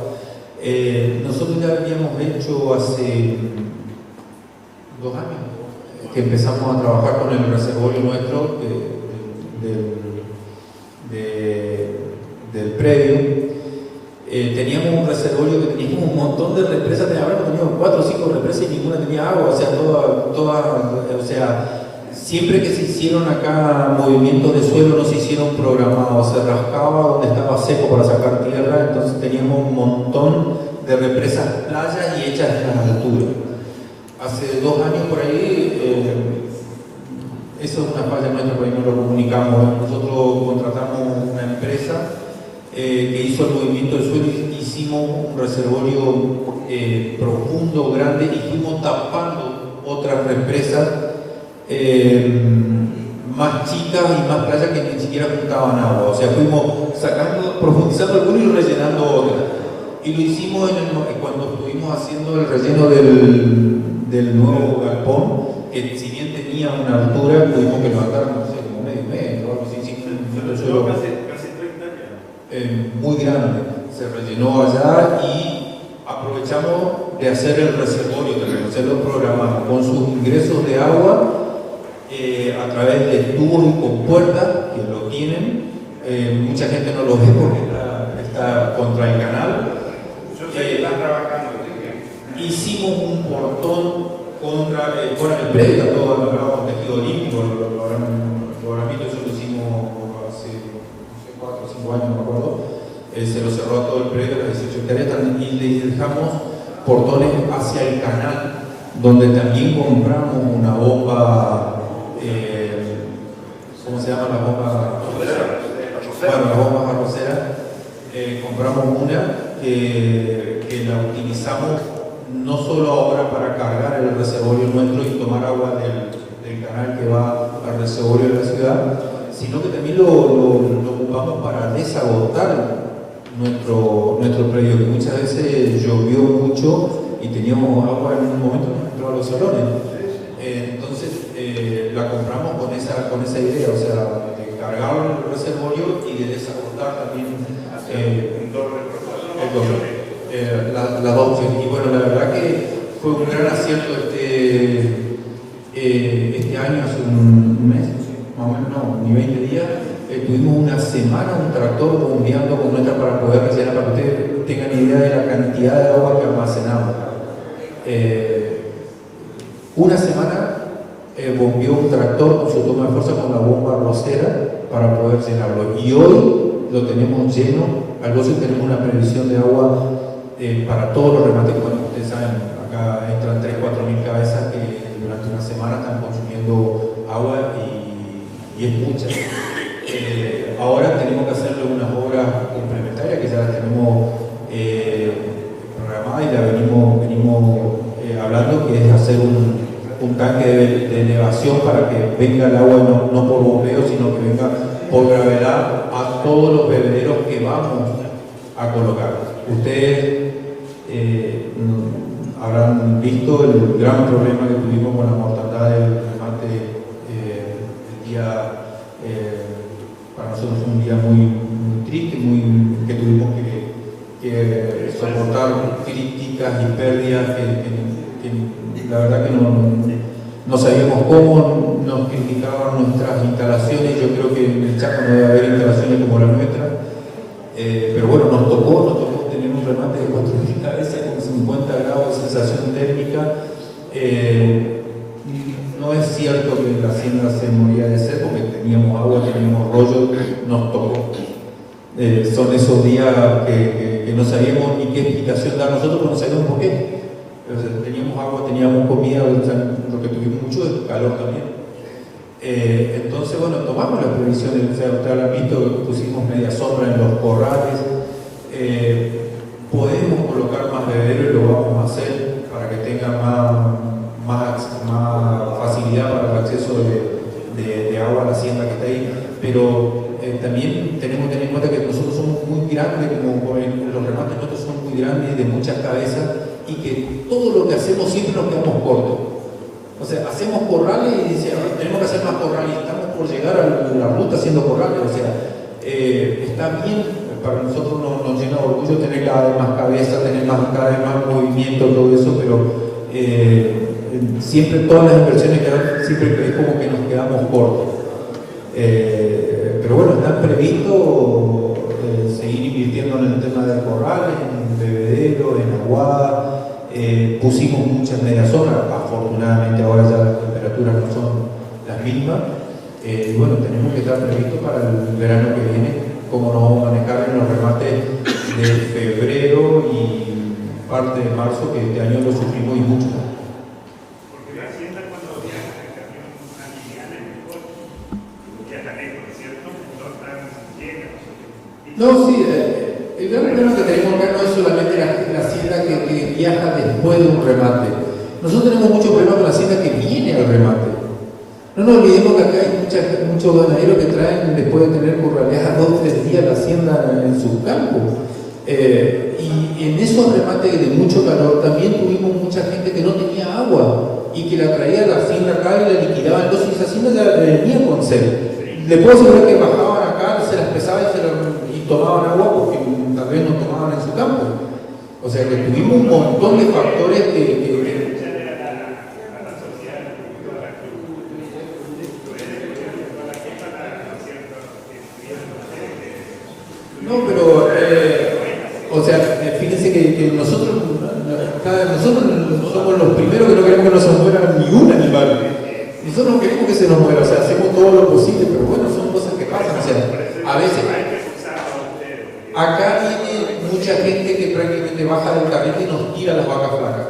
[SPEAKER 4] Nosotros ya habíamos hecho hace 2 años que empezamos a trabajar con el reservorio nuestro del predio. Teníamos un reservorio que teníamos un montón de represas, teníamos 4 o 5 represas y ninguna tenía agua, o sea, o sea, siempre que se hicieron acá movimientos de suelo no se hicieron programados, se rascaba donde estaba seco para sacar tierra, entonces teníamos un montón de represas playas y hechas a la altura. Hace 2 años por ahí, eso es una falla nuestra, por ahí no lo comunicamos. Nosotros contratamos una empresa que hizo el movimiento del suelo y hicimos un reservorio profundo, grande, y fuimos tapando otras represas más chicas y más playas que ni siquiera juntaban agua. O sea, fuimos sacando, profundizando algunas y rellenando otras. Y lo hicimos cuando estuvimos haciendo el relleno del nuevo galpón, que si bien tenía una altura, tuvimos que levantar, no sé, como medio metro, algo así, el suelo
[SPEAKER 3] Casi 30 años.
[SPEAKER 4] muy grande. Se rellenó allá y aprovechamos de hacer el reservorio, de hacerlo programado, con sus ingresos de agua a través de tubos y compuertas que lo tienen. mucha gente no lo ve porque está contra el canal.
[SPEAKER 6] Yo sé que están trabajando.
[SPEAKER 4] Hicimos un portón contra, bueno, el predio está todo amarrado con tejido olímpico, lo habrán visto, eso lo hicimos hace 4 o 5 años, no me acuerdo. Se lo cerró a todo el predio, las 18 hectáreas, y le dejamos portones hacia el canal, donde también compramos una bomba, ¿cómo se llama la bomba? Bueno, las bombas arroceras. Compramos una que la utilizamos no solo ahora para cargar el reservorio nuestro y tomar agua del canal que va al reservorio de la ciudad, sino que también lo ocupamos para desagotar nuestro predio, que muchas veces llovió mucho y teníamos agua en un momento que nos entró a los salones. Entonces la compramos con esa idea, o sea, de cargar el reservorio y de desagotar también el doble. Las dos opciones. Y bueno, la verdad que fue un gran acierto este año, hace un mes, más o menos, no, ni 20 días, tuvimos una semana un tractor bombeando con nuestra para poder rellenar, para que ustedes tengan idea de la cantidad de agua que almacenamos. Una semana bombeó un tractor con su toma de fuerza con la bomba arrocera para poder llenarlo. Y hoy lo tenemos lleno, al 12 tenemos una previsión de agua para todos los remates. Bueno, ustedes saben, acá entran 3-4 mil cabezas que durante una semana están consumiendo agua y es mucha. Ahora tenemos que hacerle unas obras complementarias que ya las tenemos programadas y la venimos hablando, que es hacer un tanque de elevación para que venga el agua no por bombeo, sino que venga por gravedad a todos los bebederos que vamos a colocar. Ustedes habrán visto el gran problema que tuvimos con la mortandad del remate el día, para nosotros fue un día muy triste, que tuvimos que soportar críticas y pérdidas que la verdad que no sabíamos cómo nos criticaban nuestras instalaciones. Yo creo que en el Chaco no debe haber instalaciones como la nuestra, pero bueno, nos tocó tener un remate de 4.000 cabezas con 50 grados de sensación térmica. No es cierto que la hacienda se moría de sed porque teníamos agua, teníamos rollo, nos tocó. Son esos días que no sabíamos ni qué explicación dar nosotros, porque no sabíamos por qué. Teníamos agua, teníamos comida, o sea, lo que tuvimos mucho es calor también. Entonces, bueno, tomamos las previsiones, o sea, ustedes han visto, pusimos media sombra en los corrales. Podemos colocar más bebederos y lo vamos a hacer para que tenga más facilidad para el acceso de agua a la hacienda que está ahí, pero también tenemos que tener en cuenta que nosotros somos muy grandes, como los remates nuestros son muy grandes, de muchas cabezas, y que todo lo que hacemos siempre nos quedamos cortos. O sea, hacemos corrales y decimos, tenemos que hacer más corrales, y estamos por llegar a la ruta haciendo corrales. O sea, está bien, para nosotros nos llena de orgullo tener cada vez más cabezas, tener cada vez más movimiento, todo eso, pero siempre todas las inversiones siempre es como que nos quedamos cortos. Pero bueno, está previsto seguir invirtiendo en el tema de corrales, en bebedero, en aguada. Pusimos muchas medias obras, afortunadamente ahora ya las temperaturas no son las mismas. Y bueno, tenemos que estar previstos para el verano que viene, cómo nos vamos a manejar en los remates de febrero y parte de marzo, que este año lo sufrimos y mucho.
[SPEAKER 3] Porque la hacienda cuando viaja el camión liviana en el coche, viaja lejos, ¿cierto? No están llenos.
[SPEAKER 4] No, sí, el gran problema que tenemos acá no es solamente la hacienda que viaja después de un remate. Nosotros tenemos muchos problemas con la hacienda que viene al remate. No nos olvidemos que acá hay muchos ganaderos que traen, después de tener corraleadas 2 o 3 días la hacienda en sus campos. Y en esos remates de mucho calor también tuvimos mucha gente que no tenía agua y que la traía a la hacienda acá y la liquidaba. Entonces esa hacienda ya venía con sed. Le puedo asegurar que bajaban acá, se las pesaban y tomaban agua porque tal vez no tomaban en su campo. O sea que tuvimos un montón de factores que que nosotros somos los primeros que no queremos que no se muera ni un animal. Nosotros no queremos que se nos muera, o sea, hacemos todo lo posible, pero bueno, son cosas que pasan, o sea, a veces acá viene mucha gente que prácticamente baja del carrete y nos tira las vacas flacas.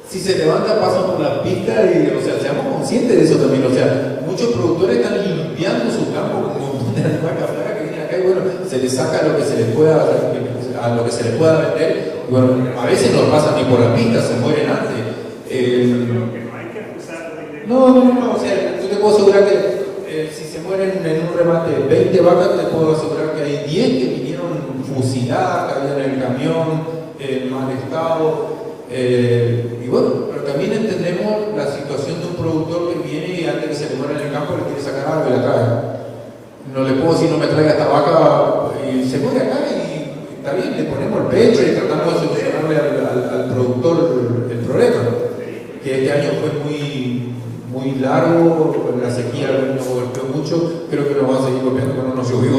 [SPEAKER 4] Si se levanta, pasan por las pistas y, o sea, seamos conscientes de eso también, o sea, muchos productores están limpiando sus campos con un montón de vacas flacas que vienen acá y bueno, se les saca lo que se les pueda, a lo que se les pueda vender, y bueno, a veces no pasan ni por la pista, se mueren antes. No, o sea, yo te puedo asegurar que si se mueren en un remate 20 vacas, te puedo asegurar que hay 10 que vinieron fusiladas, que habían en el camión, en mal estado, y bueno, pero también entendemos la situación de un productor que viene y antes que se le muera en el campo le quiere sacar algo y la trae. No le puedo decir no me traiga esta vaca y se muere acá y está bien, le ponemos el pecho y tratamos de solucionarle al productor el problema, que este año fue muy largo, la sequía nos golpeó mucho, creo que nos va a seguir golpeando, pero no nos llovió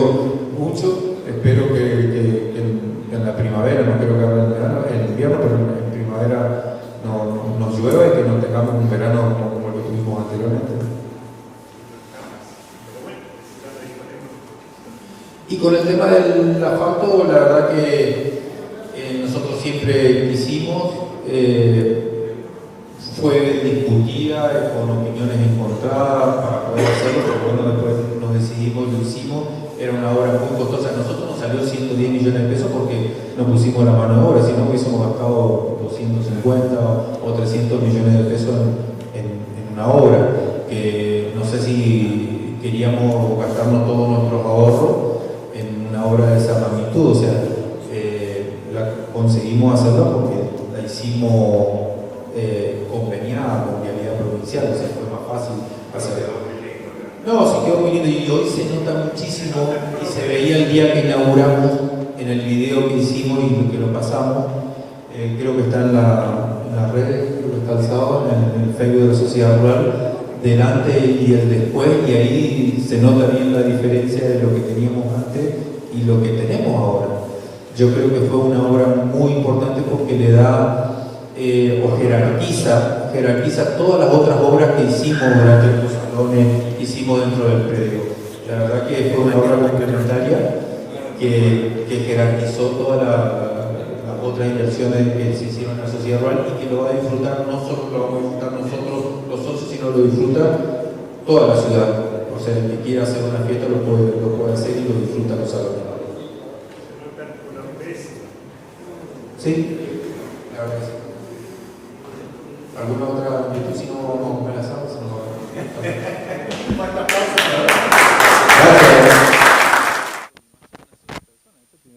[SPEAKER 4] mucho, espero que en la primavera, no creo que ahora en verano, en invierno, pero en primavera nos llueva y que no tengamos un verano como el que tuvimos anteriormente. Y con el tema del asfalto, la verdad que nosotros siempre quisimos, fue discutida con opiniones encontradas para poder hacerlo, pero bueno, después nos decidimos, lo hicimos, era una obra muy costosa, a nosotros nos salió 110 millones de pesos porque nos pusimos la mano de obra, si no hubiésemos gastado 250 o 300 millones de pesos en una obra, que no sé si queríamos gastarnos todos nuestros ahorros en una obra de esa magnitud, o sea, conseguimos hacerla porque la hicimos conveniada con vialidad provincial, o sea, fue más fácil hacerlo. No, sí quedó muy lindo y hoy se nota muchísimo y se veía el día que inauguramos en el video que hicimos y que lo pasamos, creo que está en las redes, creo que está alzado en el Facebook de la Sociedad Rural, delante y el después, y ahí se nota bien la diferencia de lo que teníamos antes y lo que tenemos ahora. Yo creo que fue una obra muy importante porque le da o jerarquiza todas las otras obras que hicimos durante los salones, que hicimos dentro del predio. La verdad que fue una obra complementaria que jerarquizó todas las otras inversiones que se hicieron en la sociedad rural y que lo va a disfrutar, no solo lo vamos a disfrutar nosotros los socios, sino lo disfruta toda la ciudad. O sea, el que quiera hacer una fiesta lo puede hacer y lo disfruta los salones. Sí, la verdad que sí. ¿Alguna otra inquietud? Si no, vamos a comer la sala, se nos va a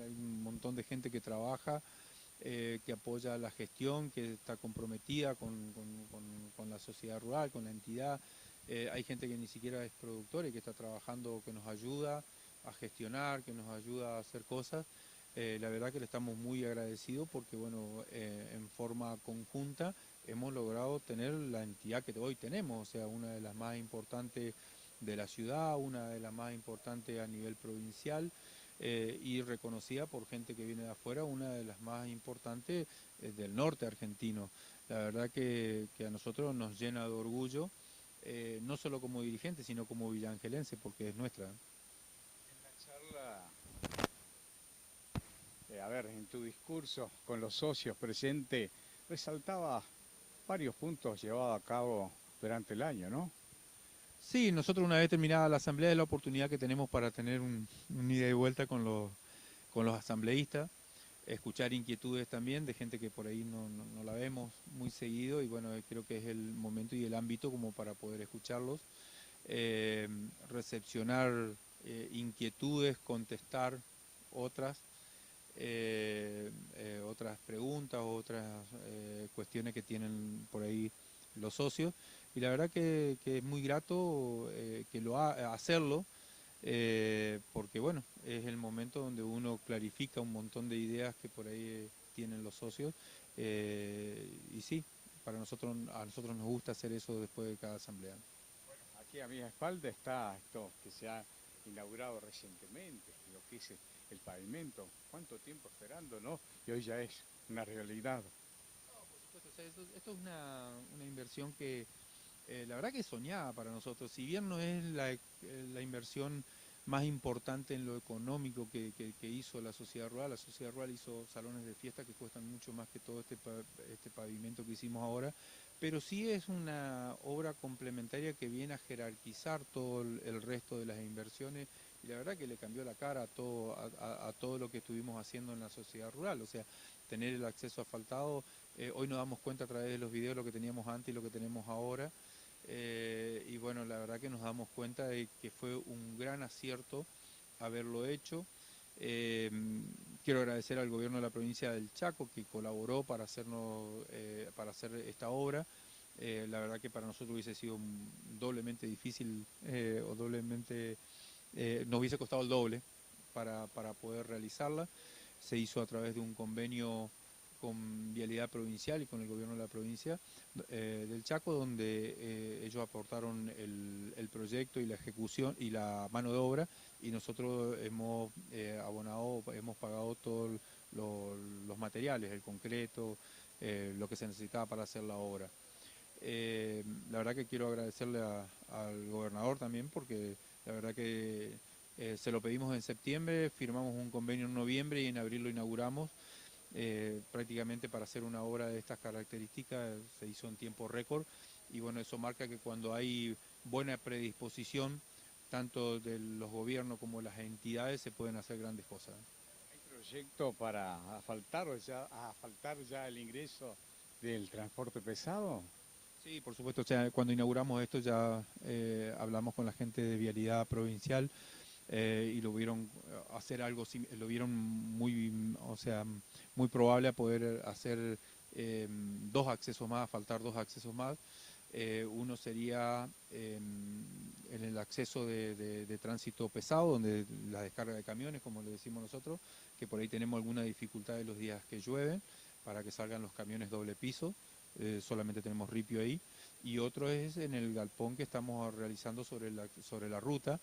[SPEAKER 7] Hay un montón de gente que trabaja, que apoya la gestión, que está comprometida con la sociedad rural, con la entidad. Hay gente que ni siquiera es productora y que está trabajando, que nos ayuda a gestionar, que nos ayuda a hacer cosas. La verdad que le estamos muy agradecidos porque, bueno, en forma conjunta hemos logrado tener la entidad que hoy tenemos, o sea, una de las más importantes de la ciudad, una de las más importantes a nivel provincial y reconocida por gente que viene de afuera, una de las más importantes del norte argentino. La verdad que a nosotros nos llena de orgullo, no solo como dirigente, sino como villangelense, porque es nuestra.
[SPEAKER 8] En la charla, a ver, en tu discurso con los socios presentes, resaltaba varios puntos llevados a cabo durante el año, ¿no?
[SPEAKER 7] Sí, nosotros una vez terminada la asamblea es la oportunidad que tenemos para tener un ida y vuelta con los asambleístas, escuchar inquietudes también de gente que por ahí no la vemos muy seguido y bueno, creo que es el momento y el ámbito como para poder escucharlos, recepcionar inquietudes, contestar otras preguntas, otras cuestiones que tienen por ahí los socios y la verdad que es muy grato hacerlo porque bueno, es el momento donde uno clarifica un montón de ideas que por ahí tienen los socios y sí, a nosotros nos gusta hacer eso después de cada asamblea.
[SPEAKER 8] Bueno, aquí a mi espalda está esto que se ha inaugurado recientemente, lo que es el pavimento. ¿Cuánto tiempo esperando, no? Y hoy ya es una realidad.
[SPEAKER 7] No, por supuesto, o sea, esto es una inversión que la verdad que es soñada para nosotros. Si bien no es la inversión más importante en lo económico que hizo la sociedad rural hizo salones de fiesta que cuestan mucho más que todo este pavimento que hicimos ahora, pero sí es una obra complementaria que viene a jerarquizar todo el resto de las inversiones y la verdad que le cambió la cara a todo lo que estuvimos haciendo en la sociedad rural, o sea, tener el acceso asfaltado, hoy nos damos cuenta a través de los videos lo que teníamos antes y lo que tenemos ahora. Y bueno, la verdad que nos damos cuenta de que fue un gran acierto haberlo hecho. Eh, Quiero agradecer al gobierno de la provincia del Chaco que colaboró para para hacer esta obra. La verdad que para nosotros hubiese sido doblemente difícil o doblemente, nos hubiese costado el doble para poder realizarla. Se hizo a través de un convenio con Vialidad Provincial y con el gobierno de la provincia del Chaco, donde ellos aportaron el proyecto y la ejecución y la mano de obra, y nosotros hemos abonado, hemos pagado todos los materiales, el concreto, lo que se necesitaba para hacer la obra. La verdad que quiero agradecerle al gobernador también, porque la verdad que se lo pedimos en septiembre, firmamos un convenio en noviembre y en abril lo inauguramos. Prácticamente para hacer una obra de estas características se hizo en tiempo récord y bueno, eso marca que cuando hay buena predisposición tanto de los gobiernos como de las entidades se pueden hacer grandes cosas.
[SPEAKER 8] ¿Hay proyecto para asfaltar ya el ingreso del transporte pesado?
[SPEAKER 7] Sí, por supuesto, o sea, cuando inauguramos esto ya hablamos con la gente de Vialidad Provincial y lo vieron hacer algo, lo vieron muy, o sea, muy probable a poder hacer dos accesos más, faltar dos accesos más. Uno sería en el acceso de tránsito pesado, donde la descarga de camiones, como le decimos nosotros, que por ahí tenemos alguna dificultad en los días que llueven, para que salgan los camiones doble piso. Solamente tenemos ripio ahí, y otro es en el galpón que estamos realizando sobre la ruta,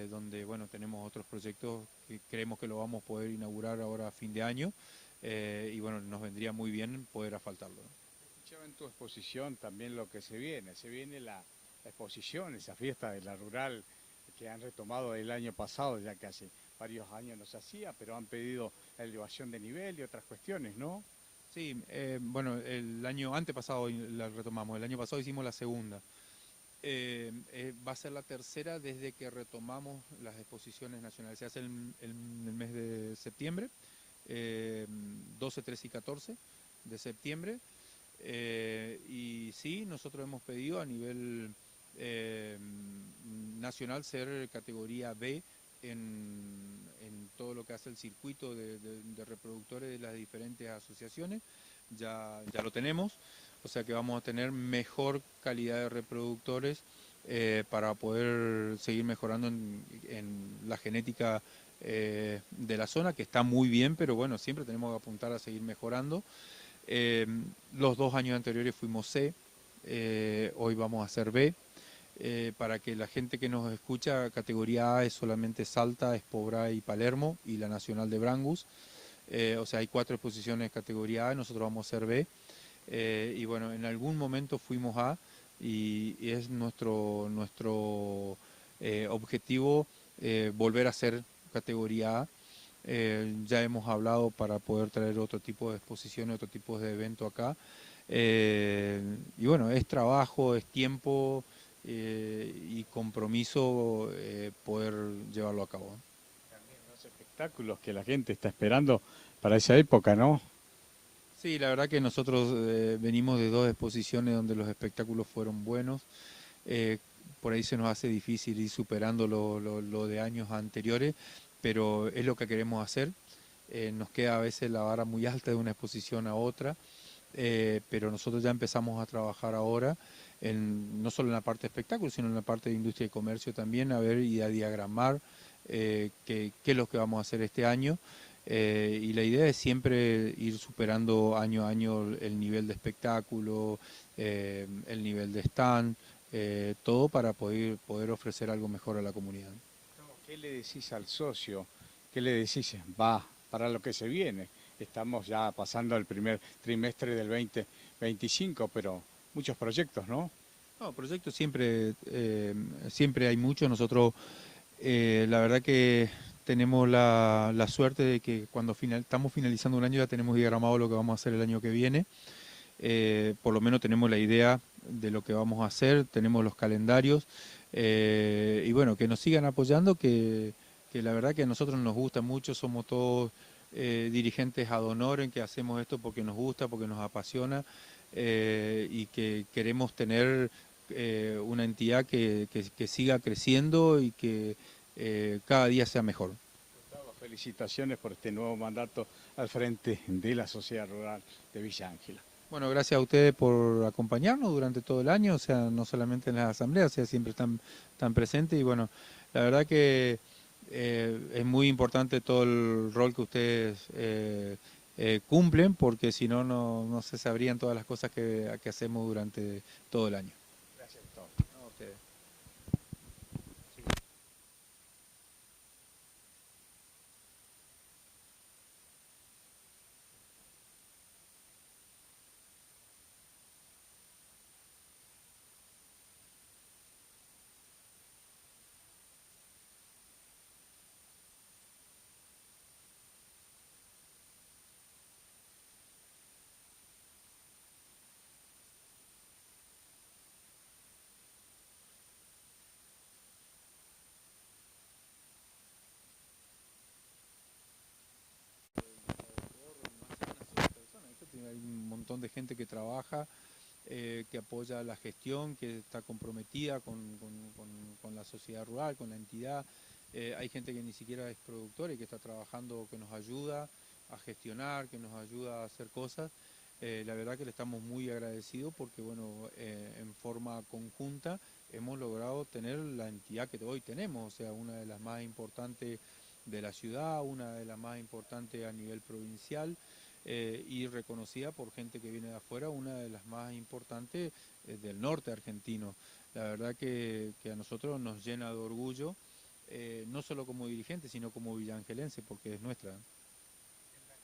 [SPEAKER 7] donde bueno, tenemos otros proyectos que creemos que lo vamos a poder inaugurar ahora a fin de año, y bueno, nos vendría muy bien poder asfaltarlo.
[SPEAKER 8] Escuchaba en tu exposición también lo que se viene la exposición, esa fiesta de la rural que han retomado el año pasado, ya que hace varios años no se hacía, pero han pedido la elevación de nivel y otras cuestiones, ¿no?
[SPEAKER 7] Sí, bueno, el año antepasado la retomamos, el año pasado hicimos la segunda. Va a ser la tercera desde que retomamos las exposiciones nacionales. Se hace en el mes de septiembre, 12, 13 y 14 de septiembre. Y sí, nosotros hemos pedido a nivel nacional ser categoría B en todo lo que hace el circuito de reproductores de las diferentes asociaciones. Ya lo tenemos, o sea que vamos a tener mejor calidad de reproductores para poder seguir mejorando en la genética de la zona, que está muy bien, pero bueno, siempre tenemos que apuntar a seguir mejorando. Los 2 años anteriores fuimos C, hoy vamos a ser B. Para que la gente que nos escucha, categoría A es solamente Salta, Espobrá y Palermo, y la Nacional de Brangus. O sea, hay 4 exposiciones categoría A, nosotros vamos a ser B. Y bueno, en algún momento fuimos A y es nuestro objetivo volver a ser categoría A. Ya hemos hablado para poder traer otro tipo de exposiciones, otro tipo de evento acá. Y bueno, es trabajo, es tiempo y compromiso poder llevarlo a cabo.
[SPEAKER 8] También los espectáculos que la gente está esperando para esa época, ¿no?
[SPEAKER 7] Sí, la verdad que nosotros venimos de 2 exposiciones donde los espectáculos fueron buenos. Por ahí se nos hace difícil ir superando lo de años anteriores, pero es lo que queremos hacer. Nos queda a veces la vara muy alta de una exposición a otra, pero nosotros ya empezamos a trabajar ahora, no solo en la parte de espectáculos, sino en la parte de industria y comercio también, a ver y a diagramar qué es lo que vamos a hacer este año. Y la idea es siempre ir superando año a año el nivel de espectáculo, el nivel de stand, todo para poder ofrecer algo mejor a la comunidad.
[SPEAKER 8] ¿Qué le decís al socio ¿qué le decís? Va para lo que se viene. Estamos ya pasando el primer trimestre del 2025, pero muchos proyectos, ¿no?
[SPEAKER 7] No, proyectos siempre hay muchos. Nosotros, la verdad que tenemos la suerte de que cuando estamos finalizando un año ya tenemos diagramado lo que vamos a hacer el año que viene. Por lo menos tenemos la idea de lo que vamos a hacer, tenemos los calendarios y bueno, que nos sigan apoyando, que la verdad que a nosotros nos gusta mucho, somos todos dirigentes ad honorem, que hacemos esto porque nos gusta, porque nos apasiona y que queremos tener una entidad que siga creciendo y que cada día sea mejor.
[SPEAKER 8] Gustavo, felicitaciones por este nuevo mandato al frente de la Sociedad Rural de Villa Ángela.
[SPEAKER 7] Bueno, gracias a ustedes por acompañarnos durante todo el año, o sea, no solamente en las asambleas, o sea, siempre están presentes y bueno, la verdad que es muy importante todo el rol que ustedes cumplen, porque si no, no se sabrían todas las cosas que hacemos durante todo el año.
[SPEAKER 8] Gracias, Gustavo.
[SPEAKER 7] No, a ustedes. Hay un montón de gente que trabaja, que apoya la gestión, que está comprometida con la sociedad rural, con la entidad. Hay gente que ni siquiera es productora y que está trabajando, que nos ayuda a gestionar, que nos ayuda a hacer cosas. La verdad que le estamos muy agradecidos porque, bueno, en forma conjunta hemos logrado tener la entidad que hoy tenemos, o sea, una de las más importantes de la ciudad, una de las más importantes a nivel provincial. Y reconocida por gente que viene de afuera, una de las más importantes del norte argentino. La verdad que a nosotros nos llena de orgullo, no solo como dirigente, sino como villangelense, porque es nuestra.
[SPEAKER 8] En la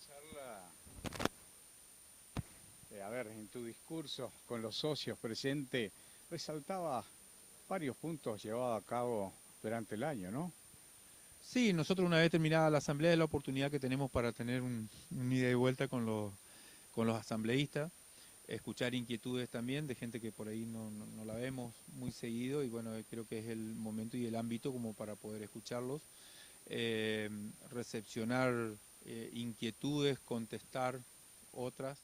[SPEAKER 8] charla, a ver, en tu discurso con los socios presentes, resaltaba varios puntos llevados a cabo durante el año, ¿no?
[SPEAKER 7] Sí, nosotros una vez terminada la asamblea es la oportunidad que tenemos para tener un ida y vuelta con los asambleístas, escuchar inquietudes también de gente que por ahí no la vemos muy seguido y bueno, creo que es el momento y el ámbito como para poder escucharlos, recepcionar inquietudes, contestar otras.